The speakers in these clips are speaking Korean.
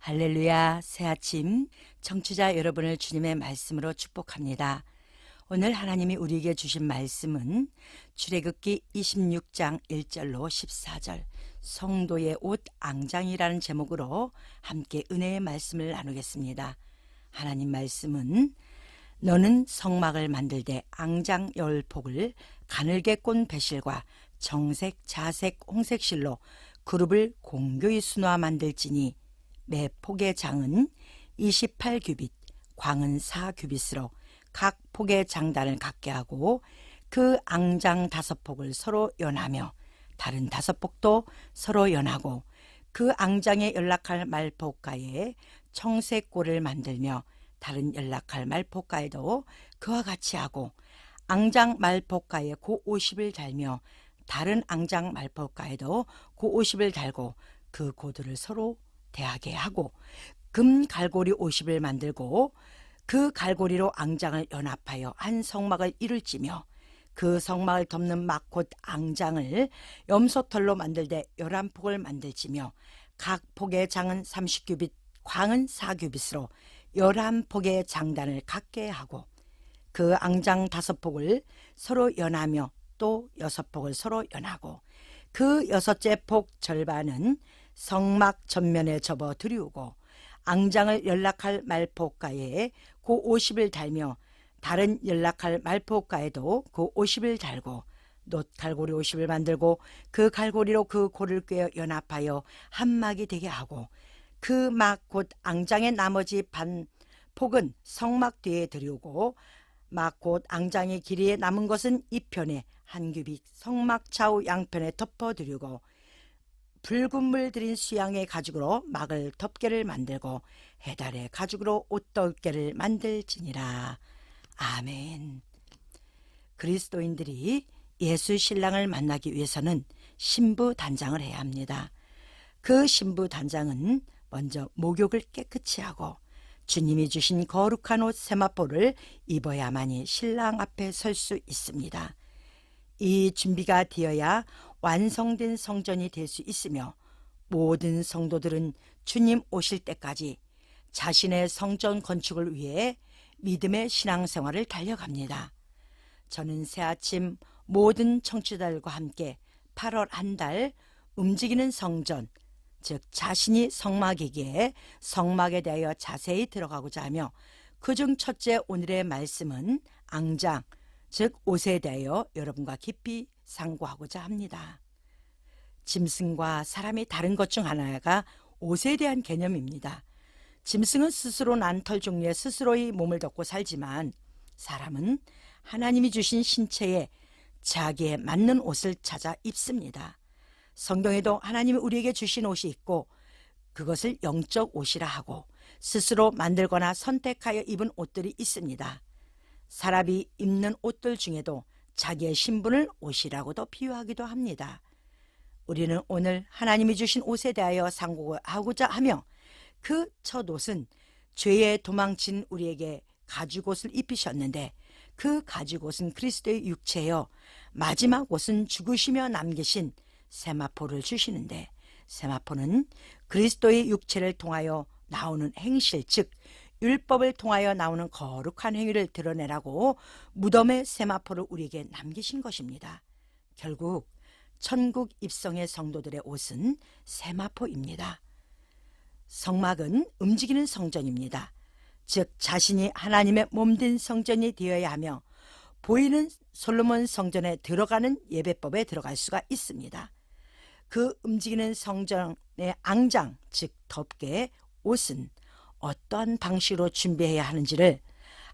할렐루야, 새아침 청취자 여러분을 주님의 말씀으로 축복합니다. 오늘 하나님이 우리에게 주신 말씀은 출애굽기 26장 1절로 14절 성도의 옷 앙장이라는 제목으로 함께 은혜의 말씀을 나누겠습니다. 하나님 말씀은 너는 성막을 만들되 앙장 10폭을 가늘게 꼰 배실과 정색, 자색, 홍색 실로 그룹을 공교히 수놓아 만들지니 매 폭의 장은 28규빗, 광은 4규빗으로 각 폭의 장단을 갖게 하고 그 앙장 5폭을 서로 연하며 다른 5폭도 서로 연하고 그 앙장에 연락할 말폭가에 청색골을 만들며 다른 연락할 말폭가에도 그와 같이 하고 앙장 말폭가에 고 50을 달며 다른 앙장 말폭가에도 고 50을 달고 그 고도를 서로 대하게 하고 금 갈고리 50을 만들고 그 갈고리로 앙장을 연합하여 한 성막을 이룰지며 그 성막을 덮는 막 곧 앙장을 염소털로 만들되 11폭을 만들지며 각 폭의 장은 30규빗, 광은 4규빗으로 11폭의 장단을 갖게 하고 그 앙장 5폭을 서로 연하며 또 6폭을 서로 연하고 그 6째 폭 절반은 성막 전면에 접어 들이우고 앙장을 연락할 말폭가에 고 50을 달며 다른 연락할 말폭가에도 고 50을 달고 놋 갈고리 50을 만들고 그 갈고리로 그 골을 꿰어 연합하여 한 막이 되게 하고 그 막 곧 앙장의 나머지 반 폭은 성막 뒤에 들이우고 막 곧 앙장의 길이에 남은 것은 이편에 한 규빗 성막 좌우 양편에 덮어 들이우고 붉은 물 들인 수양의 가죽으로 막을 덮개를 만들고 해달의 가죽으로 옷덮개를 만들지니라. 아멘. 그리스도인들이 예수 신랑을 만나기 위해서는 신부 단장을 해야 합니다. 그 신부 단장은 먼저 목욕을 깨끗이 하고 주님이 주신 거룩한 옷 세마포를 입어야만이 신랑 앞에 설 수 있습니다. 이 준비가 되어야 완성된 성전이 될 수 있으며 모든 성도들은 주님 오실 때까지 자신의 성전 건축을 위해 믿음의 신앙생활을 달려갑니다. 저는 새아침 모든 청취자들과 함께 8월 한 달 움직이는 성전, 즉 자신이 성막이기에 성막에 대하여 자세히 들어가고자 하며 그중 첫째 오늘의 말씀은 앙장, 즉 옷에 대하여 여러분과 깊이 상고하고자 합니다. 짐승과 사람이 다른 것 중 하나가 옷에 대한 개념입니다. 짐승은 스스로 난 털 종류에 스스로의 몸을 덮고 살지만 사람은 하나님이 주신 신체에 자기에 맞는 옷을 찾아 입습니다. 성경에도 하나님이 우리에게 주신 옷이 있고 그것을 영적 옷이라 하고 스스로 만들거나 선택하여 입은 옷들이 있습니다. 사람이 입는 옷들 중에도 자기의 신분을 옷이라고도 비유하기도 합니다. 우리는 오늘 하나님이 주신 옷에 대하여 상고하고자 하며 그 첫 옷은 죄에 도망친 우리에게 가죽옷을 입히셨는데 그 가죽옷은 그리스도의 육체요 마지막 옷은 죽으시며 남기신 세마포를 주시는데 세마포는 그리스도의 육체를 통하여 나오는 행실 즉 율법을 통하여 나오는 거룩한 행위를 드러내라고 무덤의 세마포를 우리에게 남기신 것입니다. 결국 천국 입성의 성도들의 옷은 세마포입니다. 성막은 움직이는 성전입니다. 즉 자신이 하나님의 몸된 성전이 되어야 하며 보이는 솔로몬 성전에 들어가는 예배법에 들어갈 수가 있습니다. 그 움직이는 성전의 앙장 즉 덮개 옷은 어떠한 방식으로 준비해야 하는지를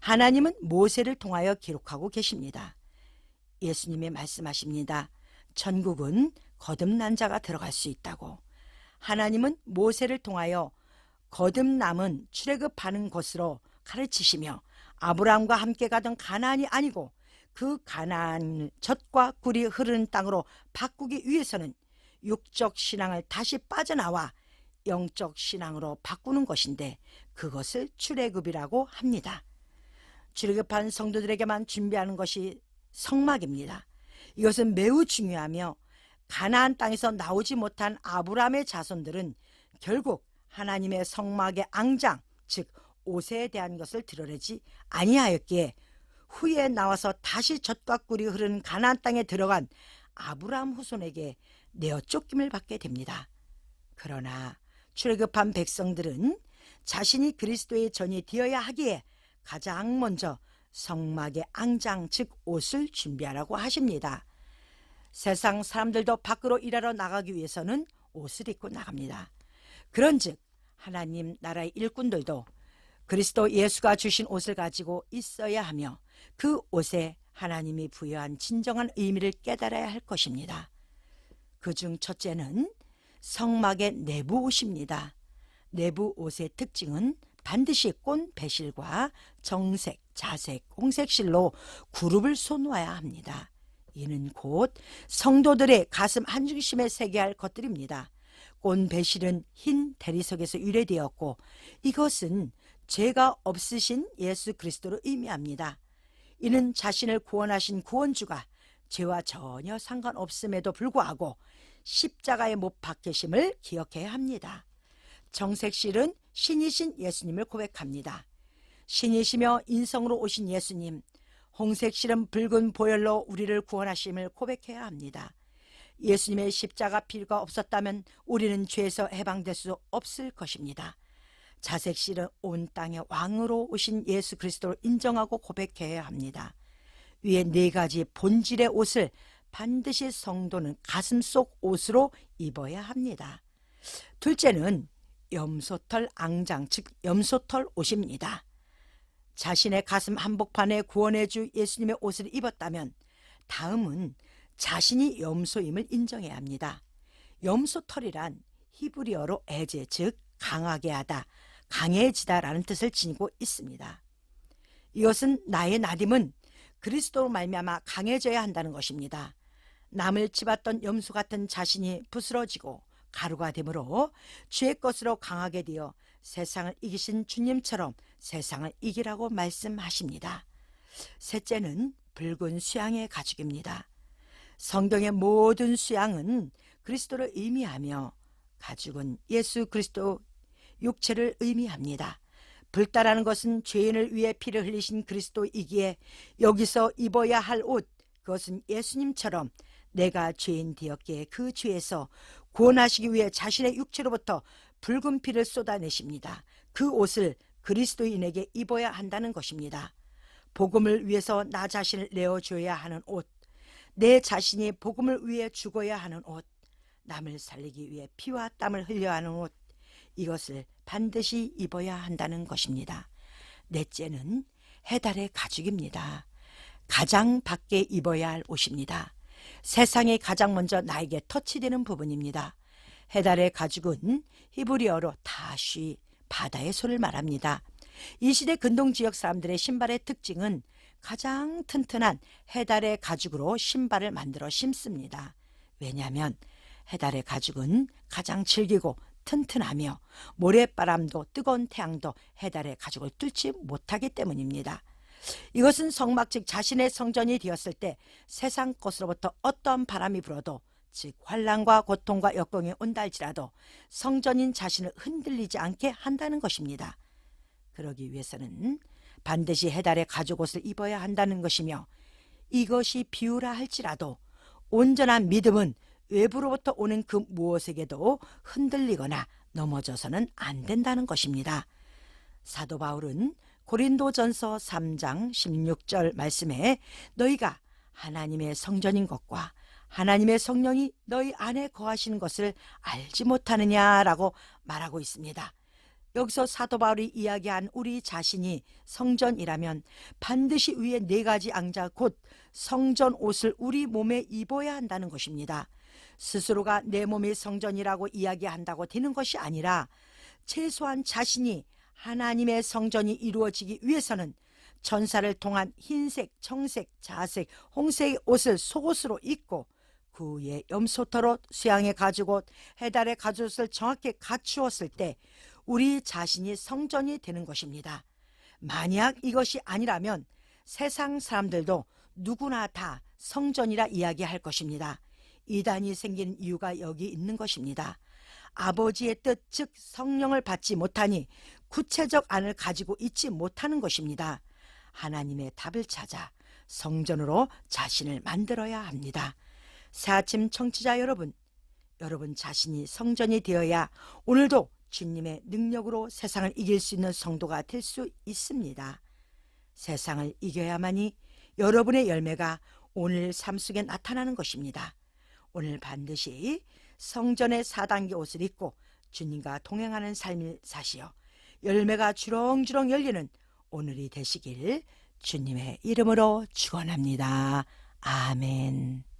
하나님은 모세를 통하여 기록하고 계십니다. 예수님이 말씀하십니다. 천국은 거듭난 자가 들어갈 수 있다고. 하나님은 모세를 통하여 거듭남은 출애굽하는 것으로 가르치시며 아브라함과 함께 가던 가나안이 아니고 그 가나안을 젖과 꿀이 흐르는 땅으로 바꾸기 위해서는 육적 신앙을 다시 빠져나와 영적 신앙으로 바꾸는 것인데 그것을 출애굽이라고 합니다. 출애굽한 성도들에게만 준비하는 것이 성막입니다. 이것은 매우 중요하며 가나안 땅에서 나오지 못한 아브라함의 자손들은 결국 하나님의 성막의 앙장 즉 옷에 대한 것을 드러내지 아니하였기에 후에 나와서 다시 젖과 꿀이 흐르는 가나안 땅에 들어간 아브라함 후손에게 내어 쫓김을 받게 됩니다. 그러나 출애굽한 백성들은 자신이 그리스도의 전이 되어야 하기에 가장 먼저 성막의 앙장 즉 옷을 준비하라고 하십니다. 세상 사람들도 밖으로 일하러 나가기 위해서는 옷을 입고 나갑니다. 그런즉 하나님 나라의 일꾼들도 그리스도 예수가 주신 옷을 가지고 있어야 하며 그 옷에 하나님이 부여한 진정한 의미를 깨달아야 할 것입니다. 그중 첫째는 성막의 내부 옷입니다. 내부 옷의 특징은 반드시 꼰 배실과 정색, 자색, 홍색실로 그룹을 쏘놓아야 합니다. 이는 곧 성도들의 가슴 한중심에 새게 할 것들입니다. 꼰 배실은 흰 대리석에서 유래되었고 이것은 죄가 없으신 예수 그리스도를 의미합니다. 이는 자신을 구원하신 구원주가 죄와 전혀 상관없음에도 불구하고 십자가에 못 박히심을 기억해야 합니다. 정색실은 신이신 예수님을 고백합니다. 신이시며 인성으로 오신 예수님, 홍색실은 붉은 보혈로 우리를 구원하심을 고백해야 합니다. 예수님의 십자가 피가 없었다면 우리는 죄에서 해방될 수 없을 것입니다. 자색실은 온 땅의 왕으로 오신 예수 그리스도를 인정하고 고백해야 합니다. 위에 네 가지 본질의 옷을 반드시 성도는 가슴속 옷으로 입어야 합니다. 둘째는 염소털 앙장 즉 염소털 옷입니다. 자신의 가슴 한복판에 구원의 주 예수님의 옷을 입었다면 다음은 자신이 염소임을 인정해야 합니다. 염소털이란 히브리어로 에제 즉 강하게 하다, 강해지다라는 뜻을 지니고 있습니다. 이것은 나의 나됨은 그리스도로 말미암아 강해져야 한다는 것입니다. 남을 찝었던 염소 같은 자신이 부스러지고 가루가 되므로 주의 것으로 강하게 되어 세상을 이기신 주님처럼 세상을 이기라고 말씀하십니다. 셋째는 붉은 수양의 가죽입니다. 성경의 모든 수양은 그리스도를 의미하며 가죽은 예수 그리스도 육체를 의미합니다. 붉다라는 것은 죄인을 위해 피를 흘리신 그리스도이기에 여기서 입어야 할 옷, 그것은 예수님처럼 내가 죄인 되었기에 그 죄에서 구원하시기 위해 자신의 육체로부터 붉은 피를 쏟아내십니다. 그 옷을 그리스도인에게 입어야 한다는 것입니다. 복음을 위해서 나 자신을 내어줘야 하는 옷, 내 자신이 복음을 위해 죽어야 하는 옷, 남을 살리기 위해 피와 땀을 흘려야 하는 옷, 이것을 반드시 입어야 한다는 것입니다. 넷째는 해달의 가죽입니다. 가장 밖에 입어야 할 옷입니다. 세상에 가장 먼저 나에게 터치되는 부분입니다. 해달의 가죽은 히브리어로 다쉬, 바다의 소를 말합니다. 이 시대 근동 지역 사람들의 신발의 특징은 가장 튼튼한 해달의 가죽으로 신발을 만들어 신습니다. 왜냐하면 해달의 가죽은 가장 질기고 튼튼하며 모래바람도 뜨거운 태양도 해달의 가죽을 뚫지 못하기 때문입니다. 이것은 성막 즉 자신의 성전이 되었을 때 세상 것으로부터 어떠한 바람이 불어도 즉 환난과 고통과 역경이 온다 할지라도 성전인 자신을 흔들리지 않게 한다는 것입니다. 그러기 위해서는 반드시 해달의 가죽옷을 입어야 한다는 것이며 이것이 비유라 할지라도 온전한 믿음은 외부로부터 오는 그 무엇에게도 흔들리거나 넘어져서는 안 된다는 것입니다. 사도 바울은 고린도전서 3장 16절 말씀에 너희가 하나님의 성전인 것과 하나님의 성령이 너희 안에 거하시는 것을 알지 못하느냐라고 말하고 있습니다. 여기서 사도 바울이 이야기한 우리 자신이 성전이라면 반드시 위에 네 가지 앙자 곧 성전 옷을 우리 몸에 입어야 한다는 것입니다. 스스로가 내 몸이 성전이라고 이야기한다고 되는 것이 아니라 최소한 자신이 하나님의 성전이 이루어지기 위해서는 전사를 통한 흰색, 청색, 자색, 홍색의 옷을 속옷으로 입고 그 위에 염소털옷, 수양의 가죽옷, 해달의 가죽옷을 정확히 갖추었을 때 우리 자신이 성전이 되는 것입니다. 만약 이것이 아니라면 세상 사람들도 누구나 다 성전이라 이야기할 것입니다. 이단이 생기는 이유가 여기 있는 것입니다. 아버지의 뜻, 즉 성령을 받지 못하니 구체적 안을 가지고 있지 못하는 것입니다. 하나님의 답을 찾아 성전으로 자신을 만들어야 합니다. 새아침 청취자 여러분, 여러분 자신이 성전이 되어야 오늘도 주님의 능력으로 세상을 이길 수 있는 성도가 될 수 있습니다. 세상을 이겨야만이 여러분의 열매가 오늘 삶 속에 나타나는 것입니다. 오늘 반드시 성전의 4단계 옷을 입고 주님과 동행하는 삶을 사시어 열매가 주렁주렁 열리는 오늘이 되시길 주님의 이름으로 축원합니다. 아멘.